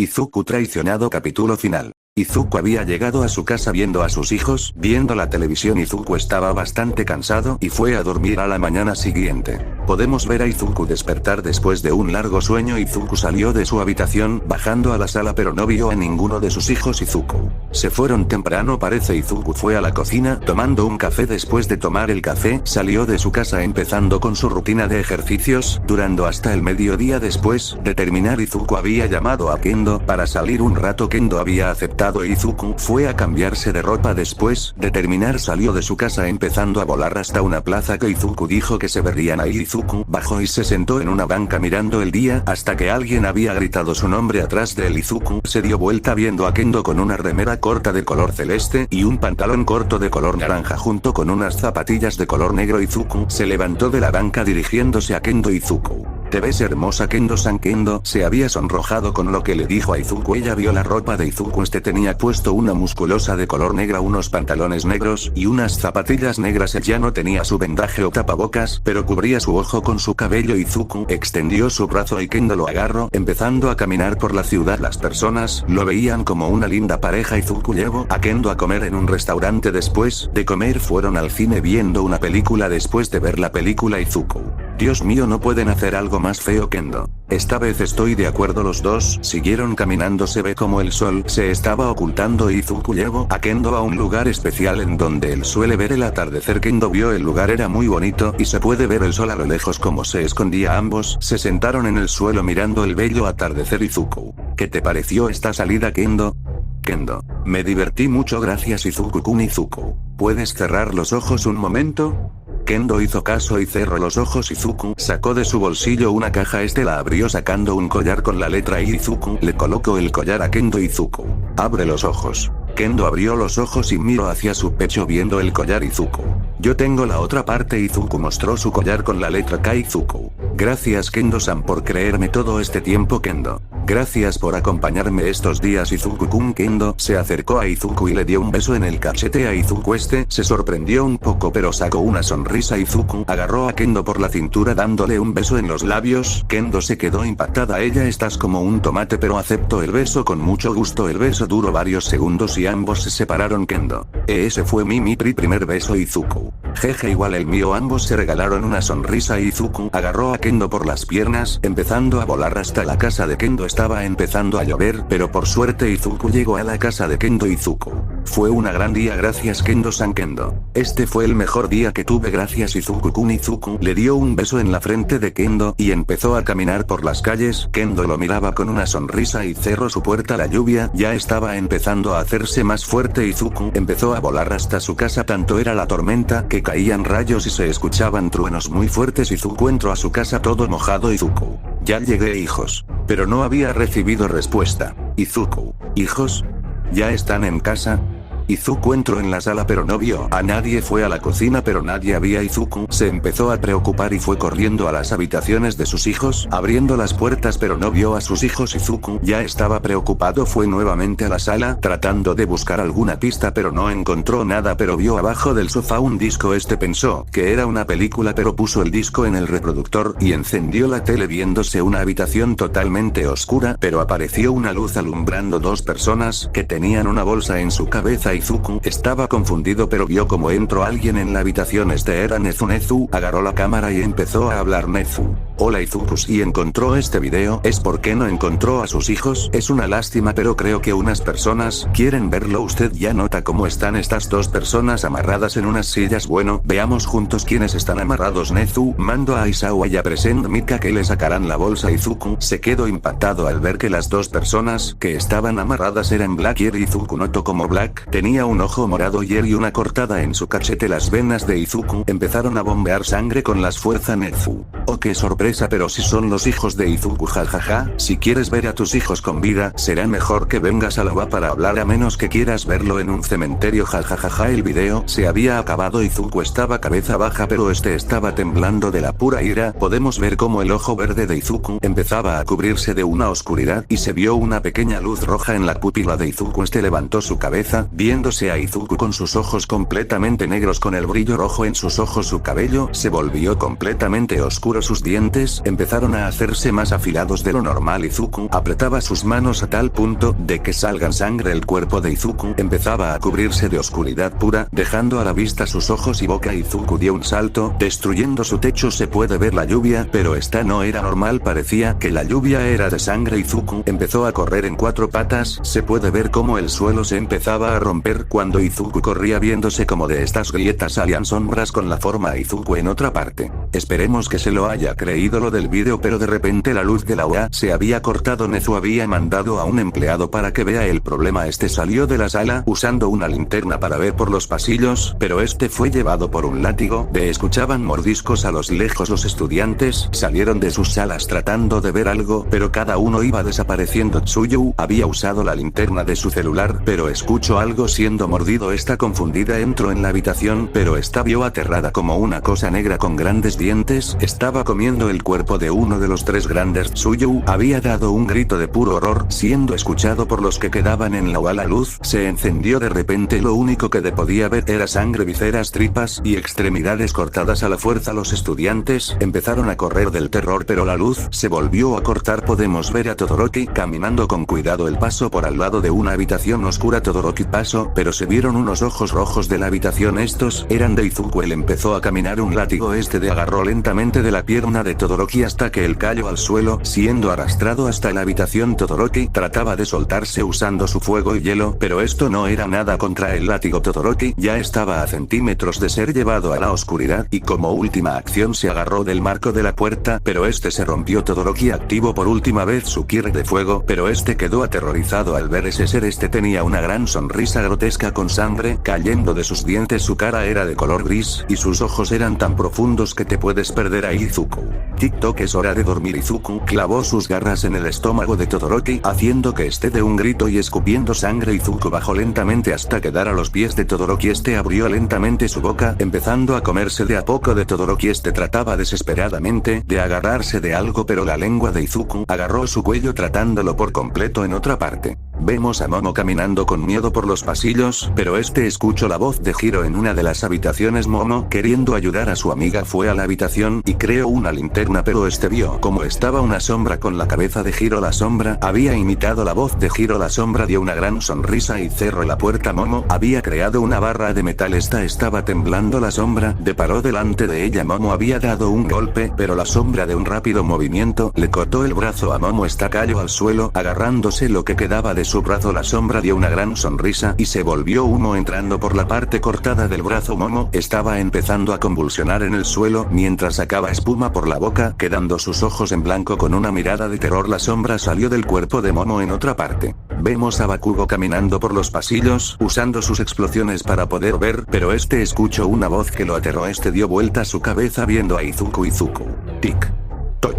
Izuku traicionado. Capítulo final. Izuku había llegado a su casa viendo a sus hijos, viendo la televisión. Izuku estaba bastante cansado y fue a dormir a la mañana siguiente. Podemos ver a Izuku despertar después de un largo sueño. Izuku salió de su habitación, bajando a la sala, pero no vio a ninguno de sus hijos. Izuku se fueron temprano, parece. Izuku fue a la cocina, tomando un café. Después de tomar el café, salió de su casa empezando con su rutina de ejercicios, durando hasta el mediodía. Después de terminar, Izuku había llamado a Kendo para salir un rato. Kendo había aceptado. Izuku fue a cambiarse de ropa. Después de terminar, salió de su casa empezando a volar hasta una plaza que Izuku dijo que se verían ahí. Izuku bajó y se sentó en una banca mirando el día hasta que alguien había gritado su nombre atrás de él. Izuku se dio vuelta viendo a Kendo con una remera corta de color celeste y un pantalón corto de color naranja junto con unas zapatillas de color negro. Izuku se levantó de la banca dirigiéndose a Kendo. Izuku: te ves hermosa, Kendo-san. Kendo se había sonrojado con lo que le dijo a Izuku. Ella vio la ropa de Izuku. Tenía puesto una musculosa de color negra, unos pantalones negros y unas zapatillas negras. Ella no tenía su vendaje o tapabocas, pero cubría su ojo con su cabello. Izuku extendió su brazo y Kendo lo agarró, empezando a caminar por la ciudad. Las personas lo veían como una linda pareja. Izuku llevó a Kendo a comer en un restaurante. Después de comer fueron al cine viendo una película. Después de ver la película, Izuku: Dios mío, no pueden hacer algo más feo. Kendo: esta vez estoy de acuerdo. Los dos siguieron caminando. Se ve como el sol se estaba ocultando. Izuku llevó a Kendo a un lugar especial en donde él suele ver el atardecer. Kendo vio el lugar, era muy bonito y se puede ver el sol a lo lejos como se escondía. Ambos se sentaron en el suelo mirando el bello atardecer. Izuku: ¿qué te pareció esta salida, Kendo? Kendo: me divertí mucho, gracias. Izuku-kun. Izuku: ¿puedes cerrar los ojos un momento? Kendo hizo caso y cerró los ojos. Izuku sacó de su bolsillo una caja. La abrió sacando un collar con la letra I. Izuku le colocó el collar a Kendo. Izuku: abre los ojos. Kendo abrió los ojos y miró hacia su pecho viendo el collar. Izuku: yo tengo la otra parte. Izuku mostró su collar con la letra K. Izuku: gracias, Kendo-san, por creerme todo este tiempo. Kendo: gracias por acompañarme estos días. Izuku-kun. Kendo se acercó a Izuku y le dio un beso en el cachete a Izuku. Se sorprendió un poco pero sacó una sonrisa. Izuku agarró a Kendo por la cintura dándole un beso en los labios. Kendo se quedó impactada. Ella: estás como un tomate, pero aceptó el beso con mucho gusto. El beso duró varios segundos y ambos se separaron. Kendo: ese fue mi primer beso. Izuku: jeje, igual el mío. Ambos se regalaron una sonrisa. Izuku agarró a Kendo por las piernas, empezando a volar hasta la casa de Kendo. Estaba empezando a llover, pero por suerte Izuku llegó a la casa de Kendo. Izuku: fue un gran día, gracias, Kendo-san. Kendo: este fue el mejor día que tuve, gracias, Izuku-kun. Izuku le dio un beso en la frente de Kendo y empezó a caminar por las calles. Kendo lo miraba con una sonrisa y cerró su puerta. La lluvia ya estaba empezando a hacerse más fuerte. Izuku empezó a volar hasta su casa. Tanto era la tormenta que caían rayos y se escuchaban truenos muy fuertes. Izuku entró a su casa todo mojado. Izuku: ya llegué, hijos. Pero no había recibido respuesta. Izuku: hijos, ¿ya están en casa? Izuku entró en la sala pero no vio a nadie. Fue a la cocina pero nadie había. Izuku se empezó a preocupar y fue corriendo a las habitaciones de sus hijos, abriendo las puertas pero no vio a sus hijos. Izuku ya estaba preocupado. Fue nuevamente a la sala tratando de buscar alguna pista pero no encontró nada, pero vio abajo del sofá un disco. Pensó que era una película pero puso el disco en el reproductor y encendió la tele viéndose una habitación totalmente oscura, pero apareció una luz alumbrando dos personas que tenían una bolsa en su cabeza. Izuku estaba confundido pero vio como entró alguien en la habitación. Era Nezu. Nezu agarró la cámara y empezó a hablar. Nezu: hola, Izuku, si encontró este video es porque no encontró a sus hijos. Es una lástima pero creo que unas personas quieren verlo. Usted ya nota cómo están estas dos personas amarradas en unas sillas. Bueno, veamos juntos quiénes están amarrados. Nezu mandó a Isao y a Present Mika que le sacarán la bolsa. Izuku se quedó impactado al ver que las dos personas que estaban amarradas eran Black y Izuku notó como Black tenía un ojo morado y una cortada en su cachete. Las venas de Izuku empezaron a bombear sangre con las fuerzas. Nezu: oh, qué sorpresa, pero si son los hijos de Izuku. Jajaja, si quieres ver a tus hijos con vida, será mejor que vengas a la UA para hablar, a menos que quieras verlo en un cementerio. Jajajaja. El video se había acabado. Izuku estaba cabeza baja pero estaba temblando de la pura ira. Podemos ver cómo el ojo verde de Izuku empezaba a cubrirse de una oscuridad y se vio una pequeña luz roja en la pupila de Izuku. Levantó su cabeza, vio Viéndose a Izuku con sus ojos completamente negros con el brillo rojo en sus ojos, su cabello se volvió completamente oscuro, sus dientes empezaron a hacerse más afilados de lo normal. Izuku apretaba sus manos a tal punto de que salgan sangre. El cuerpo de Izuku empezaba a cubrirse de oscuridad pura, dejando a la vista sus ojos y boca. Izuku dio un salto, destruyendo su techo. Se puede ver la lluvia, pero esta no era normal, parecía que la lluvia era de sangre. Izuku empezó a correr en 4 patas, se puede ver cómo el suelo se empezaba a romper cuando Izuku corría, viéndose como de estas grietas salían sombras con la forma de Izuku en otra parte. Esperemos que se lo haya creído lo del vídeo, pero de repente la luz de la OA se había cortado. Nezu había mandado a un empleado para que vea el problema. Este salió de la sala usando una linterna para ver por los pasillos, pero este fue llevado por un látigo. Escuchaban mordiscos a los lejos. Los estudiantes salieron de sus salas tratando de ver algo, pero cada uno iba desapareciendo. Tsuyu había usado la linterna de su celular, pero escuchó algo siendo mordido. Está confundida, entró en la habitación, pero esta vio aterrada como una cosa negra con grandes dientes. Estaba comiendo el cuerpo de uno de los 3 grandes. Tsuyu había dado un grito de puro horror, siendo escuchado por los que quedaban en la OA. La luz se encendió de repente. Lo único que podía ver era sangre, vísceras, tripas y extremidades cortadas a la fuerza. Los estudiantes empezaron a correr del terror, pero la luz se volvió a cortar. Podemos ver a Todoroki caminando con cuidado el paso por al lado de una habitación oscura. Todoroki pasó, pero se vieron unos ojos rojos de la habitación. Estos eran de Izuku. Él empezó a caminar. Un látigo de agarró lentamente de la pierna de Todoroki hasta que él cayó al suelo, siendo arrastrado hasta la habitación. Todoroki trataba de soltarse usando su fuego y hielo, pero esto no era nada contra el látigo. Todoroki ya estaba a centímetros de ser llevado a la oscuridad, y como última acción se agarró del marco de la puerta, pero este se rompió. Todoroki activó por última vez su Kirei de fuego, pero este quedó aterrorizado al ver ese ser. Este tenía una gran sonrisa grotesca con sangre cayendo de sus dientes. Su cara era de color gris, y sus ojos eran tan profundos que te puedes perder a Izuku. TikTok, es hora de dormir. Izuku clavó sus garras en el estómago de Todoroki, haciendo que esté de un grito y escupiendo sangre. Izuku bajó lentamente hasta quedar a los pies de Todoroki. Este abrió lentamente su boca, empezando a comerse de a poco de Todoroki. Este trataba desesperadamente de agarrarse de algo, pero la lengua de Izuku agarró su cuello tratándolo por completo. En otra parte, vemos a Momo caminando con miedo por los pasillos, pero este escuchó la voz de Hiro en una de las habitaciones. Momo, queriendo ayudar a su amiga, fue a la habitación y creó una linterna, pero este vio como estaba una sombra con la cabeza de Hiro. La sombra había imitado la voz de Hiro. La sombra dio una gran sonrisa y cerró la puerta. Momo había creado una barra de metal. Esta estaba temblando. La sombra paró delante de ella. Momo había dado un golpe, pero la sombra de un rápido movimiento le cortó el brazo a Momo. Esta cayó al suelo, agarrándose lo que quedaba de su brazo. La sombra dio una gran sonrisa y se volvió humo entrando por la parte cortada del brazo. Momo estaba empezando a convulsionar en el suelo mientras sacaba espuma por la boca, quedando sus ojos en blanco con una mirada de terror. La sombra salió del cuerpo de Momo. En otra parte, vemos a Bakugo caminando por los pasillos usando sus explosiones para poder ver, pero este escuchó una voz que lo aterró. Este dio vuelta su cabeza viendo a Izuku. Izuku. Tic. Toc.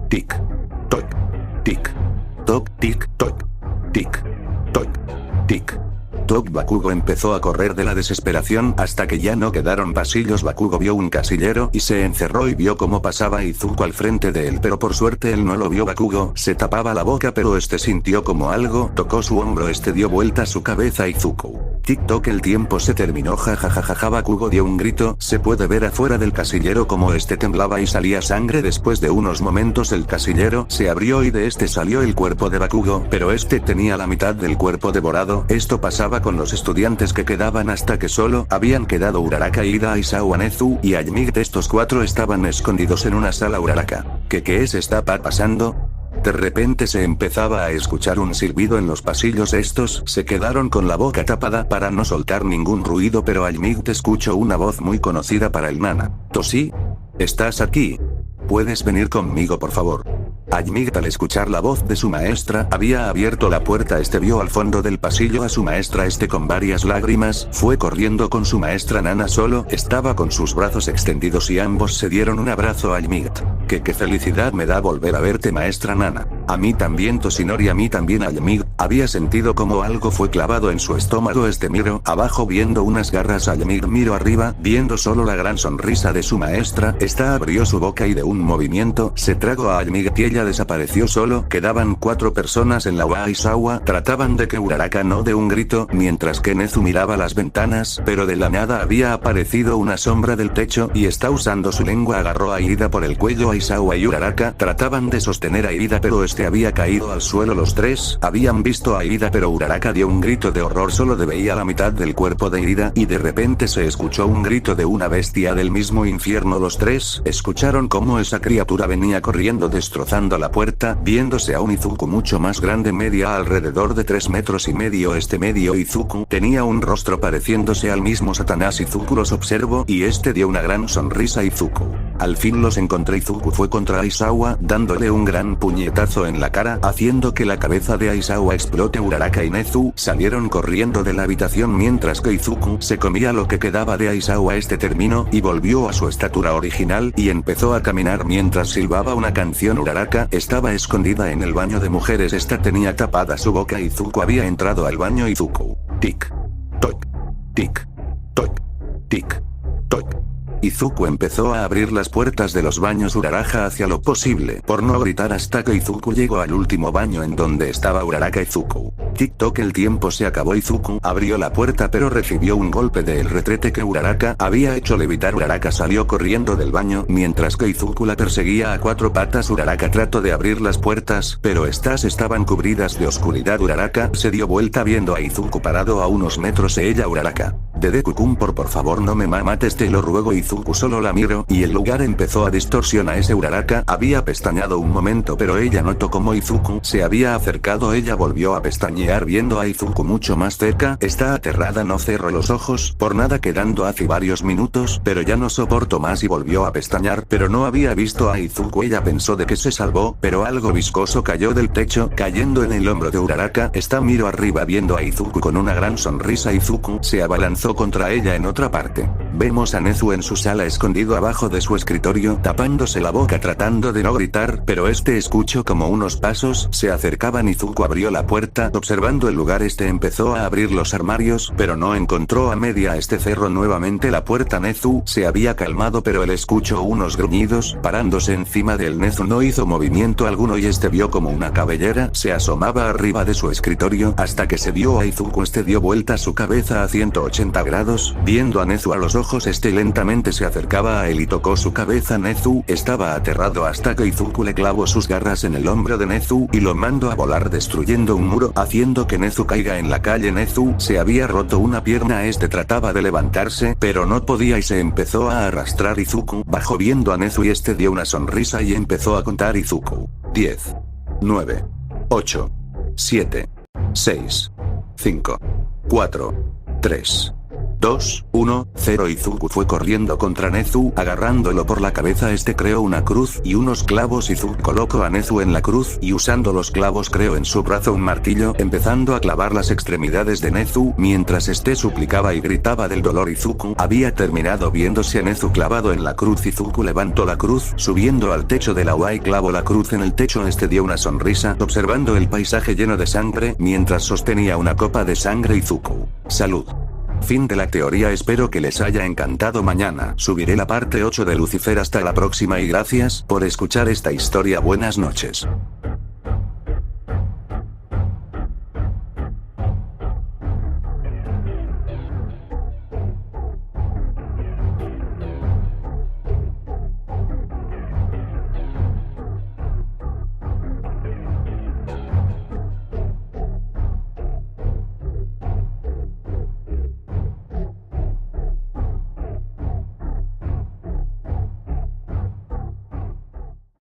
Tic. Toc. Tic. Toc. Tic. Toc. Tic. Toc. Tic. Toc. Bakugo empezó a correr de la desesperación hasta que ya no quedaron pasillos. Bakugo vio un casillero y se encerró y vio cómo pasaba Izuku al frente de él, pero por suerte él no lo vio. Bakugo se tapaba la boca, pero este sintió como algo tocó su hombro. Este dio vuelta su cabeza a Izuku. TikTok, el tiempo se terminó. Jajajaja. Bakugo dio un grito. Se puede ver afuera del casillero como este temblaba y salía sangre. Después de unos momentos el casillero se abrió y de este salió el cuerpo de Bakugo, pero este tenía la mitad del cuerpo devorado. Esto pasaba con los estudiantes que quedaban hasta que solo habían quedado Uraraka, Ida, Aizawa, Nezu y Ajimig. Estos 4 estaban escondidos en una sala. Uraraka, ¿qué está pasando? De repente se empezaba a escuchar un silbido en los pasillos. Estos se quedaron con la boca tapada para no soltar ningún ruido, pero Ajimig escuchó una voz muy conocida para el nana. Toshi, ¿estás aquí? ¿Puedes venir conmigo, por favor? Ajimig, al escuchar la voz de su maestra, había abierto la puerta. Este vio al fondo del pasillo a su maestra. Este con varias lágrimas fue corriendo con su maestra. Nana solo estaba con sus brazos extendidos y ambos se dieron un abrazo. Ajimig, qué felicidad me da volver a verte, maestra Nana. A mí también Toshinori, a mí también Ayamig. Había sentido como algo fue clavado en su estómago. Miro abajo viendo unas garras. Ayamig miro arriba viendo solo la gran sonrisa de su maestra. Esta abrió su boca y de un movimiento se tragó a Ayamig y ella desapareció. Solo quedaban 4 personas en la Waisawa. Trataban de que Uraraka no dé un grito mientras que Nezu miraba las ventanas, pero de la nada había aparecido una sombra del techo y está usando su lengua. Agarró a Ida por el cuello. Aisawa y Uraraka trataban de sostener a Ida, pero había caído al suelo. Los 3 habían visto a Ida, pero Uraraka dio un grito de horror. Solo veía la mitad del cuerpo de Ida y de repente se escuchó un grito de una bestia del mismo infierno. Los 3 escucharon cómo esa criatura venía corriendo destrozando la puerta, viéndose a un Izuku mucho más grande, media alrededor de 3 metros y medio. Medio Izuku tenía un rostro pareciéndose al mismo Satanás. Izuku los observó y dio una gran sonrisa a Izuku. Al fin los encontré. Izuku fue contra Aisawa dándole un gran puñetazo en la cara, haciendo que la cabeza de Aisawa explote. Uraraka y Nezu salieron corriendo de la habitación mientras que Izuku se comía lo que quedaba de Aisawa. Terminó y volvió a su estatura original y empezó a caminar mientras silbaba una canción. Uraraka estaba escondida en el baño de mujeres. Tenía tapada su boca. Izuku había entrado al baño. Izuku. Tic. Toc. Tic. Toc. Tic. Toc. Izuku empezó a abrir las puertas de los baños. Uraraka hacía lo posible por no gritar hasta que Izuku llegó al último baño en donde estaba Uraraka. Izuku. Tic-toc, el tiempo se acabó. Izuku abrió la puerta pero recibió un golpe del retrete que Uraraka había hecho levitar. Uraraka salió corriendo del baño mientras que Izuku la perseguía a 4 patas. Uraraka trató de abrir las puertas, pero estas estaban cubridas de oscuridad. Uraraka se dio vuelta viendo a Izuku parado a unos metros de ella. Uraraka. Deku-kun, por favor no me mates, te lo ruego. Izuku solo la miró y el lugar empezó a distorsionar. Uraraka había pestañeado un momento, pero ella notó como Izuku se había acercado. Ella volvió a pestañear viendo a Izuku mucho más cerca. Está aterrada, no cerró los ojos por nada, quedando hace varios minutos, pero ya no soportó más y volvió a pestañear, pero no había visto a Izuku. Ella pensó de que se salvó, pero algo viscoso cayó del techo, cayendo en el hombro de Uraraka. Miró arriba viendo a Izuku con una gran sonrisa. Izuku se abalanzó contra ella. En otra parte, vemos a Nezu en su sala escondido abajo de su escritorio, tapándose la boca tratando de no gritar, pero escuchó como unos pasos se acercaban. Izuku abrió la puerta observando el lugar. Empezó a abrir los armarios, pero no encontró a media. Cerró nuevamente la puerta. Nezu se había calmado, pero él escuchó unos gruñidos parándose encima de él. Nezu no hizo movimiento alguno y vio como una cabellera se asomaba arriba de su escritorio hasta que se vio a Izuku. Dio vuelta su cabeza a 180 grados, viendo a Nezu a los ojos. Lentamente se acercaba a él y tocó su cabeza. Nezu estaba aterrado hasta que Izuku le clavó sus garras en el hombro de Nezu y lo mandó a volar destruyendo un muro, haciendo que Nezu caiga en la calle. Nezu se había roto una pierna. Trataba de levantarse, pero no podía y se empezó a arrastrar. Izuku bajó viendo a Nezu y dio una sonrisa y empezó a contar. Izuku. 10. 9. 8. 7. 6. 5. 4. 3. 2, 1, 0. Izuku fue corriendo contra Nezu, agarrándolo por la cabeza. Creó una cruz y unos clavos. Izuku colocó a Nezu en la cruz y usando los clavos creó en su brazo un martillo, empezando a clavar las extremidades de Nezu mientras suplicaba y gritaba del dolor. Izuku había terminado viéndose a Nezu clavado en la cruz. Izuku levantó la cruz, subiendo al techo de la UA y clavó la cruz en el techo. Dio una sonrisa, observando el paisaje lleno de sangre, mientras sostenía una copa de sangre. Izuku. Salud. Fin de la teoría. Espero que les haya encantado. Mañana subiré la parte 8 de Lucifer. Hasta la próxima y gracias por escuchar esta historia. Buenas noches.